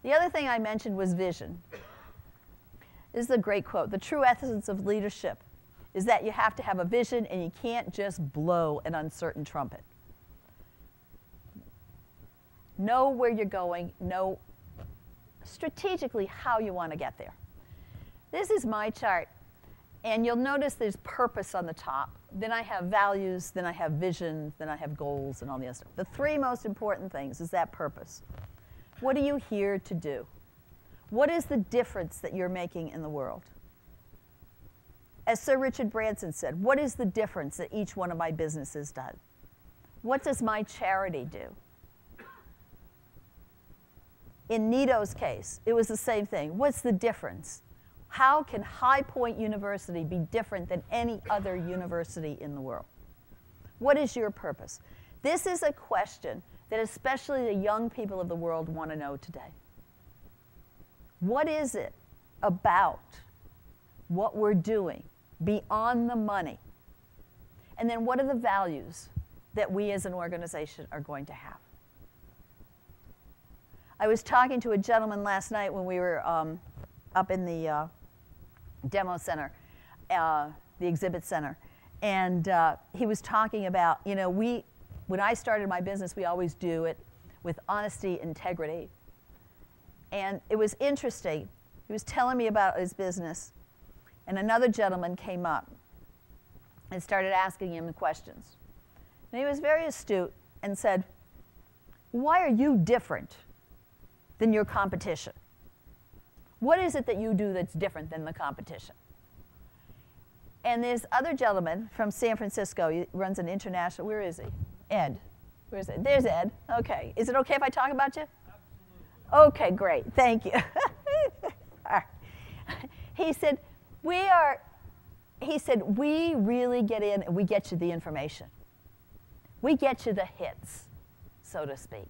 The other thing I mentioned was vision. This is a great quote. The true essence of leadership is that you have to have a vision and you can't just blow an uncertain trumpet. Know where you're going, know strategically how you want to get there. This is my chart, and you'll notice there's purpose on the top. Then I have values, then I have vision, then I have goals and all the other stuff. The three most important things is that purpose. What are you here to do? What is the difference that you're making in the world? As Sir Richard Branson said, what is the difference that each one of my businesses does? What does my charity do? In Nito's case, it was the same thing. What's the difference? How can High Point University be different than any other university in the world? What is your purpose? This is a question that especially the young people of the world want to know today. What is it about what we're doing beyond the money? And then what are the values that we as an organization are going to have? I was talking to a gentleman last night when we were up in the demo center, the exhibit center, and he was talking about, you know, when I started my business, we always do it with honesty, integrity. And it was interesting. He was telling me about his business, and another gentleman came up and started asking him the questions. And he was very astute and said, why are you different than your competition? What is it that you do that's different than the competition? And this other gentleman from San Francisco, he runs an international, where is he? Ed. Where is it? There's Ed. Okay. Is it okay if I talk about you? Absolutely. Okay, great. Thank you. He said, we really get in and we get you the information. We get you the hits, so to speak.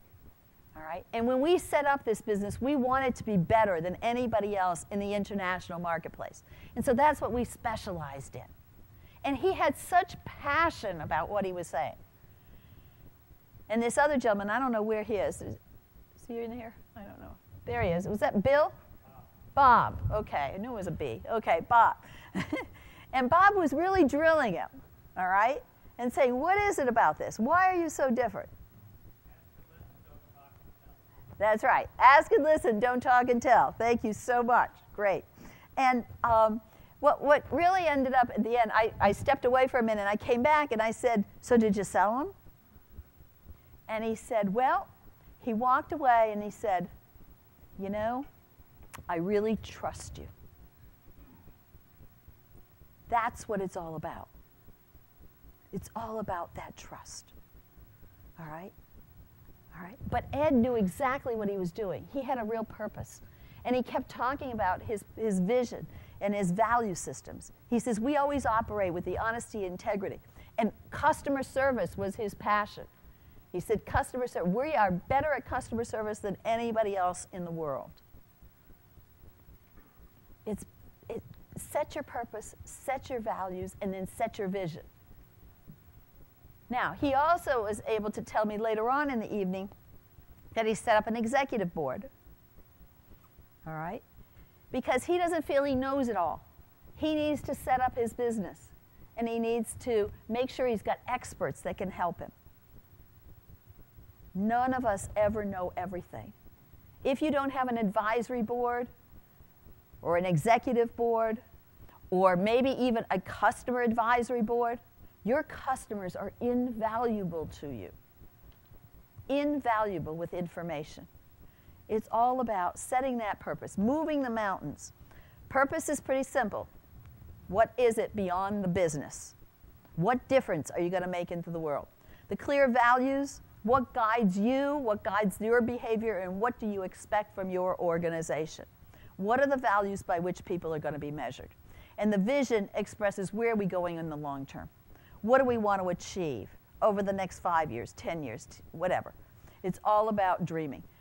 All right? And when we set up this business, we want it to be better than anybody else in the international marketplace. And so that's what we specialized in. And he had such passion about what he was saying. And this other gentleman, I don't know where he is. Is he in here? I don't know. There he is. Was that Bill? Bob. Okay, I knew it was a B. Okay, Bob. And Bob was really drilling him, all right? And saying, what is it about this? Why are you so different? That's right. Ask and listen, don't talk and tell. Thank you so much. Great. And what really ended up at the end, I stepped away for a minute, and I came back, and I said, so did you sell them? And he said, well, he walked away, and he said, you know, I really trust you. That's what it's all about. It's all about that trust. All right? All right? But Ed knew exactly what he was doing. He had a real purpose. And he kept talking about his vision and his value systems. He says, we always operate with the honesty and integrity. And customer service was his passion. He said, customer service, we are better at customer service than anybody else in the world. Set your purpose, set your values, and then set your vision. Now, he also was able to tell me later on in the evening that he set up an executive board. All right? Because he doesn't feel he knows it all. He needs to set up his business, and he needs to make sure he's got experts that can help him. None of us ever know everything. If you don't have an advisory board or an executive board or maybe even a customer advisory board, your customers are invaluable to you. Invaluable with information. It's all about setting that purpose, moving the mountains. Purpose is pretty simple. What is it beyond the business? What difference are you going to make into the world? The clear values, what guides you, what guides your behavior, and what do you expect from your organization? What are the values by which people are going to be measured? And the vision expresses where are we going in the long term? What do we want to achieve over the next 5 years, 10 years, whatever? It's all about dreaming.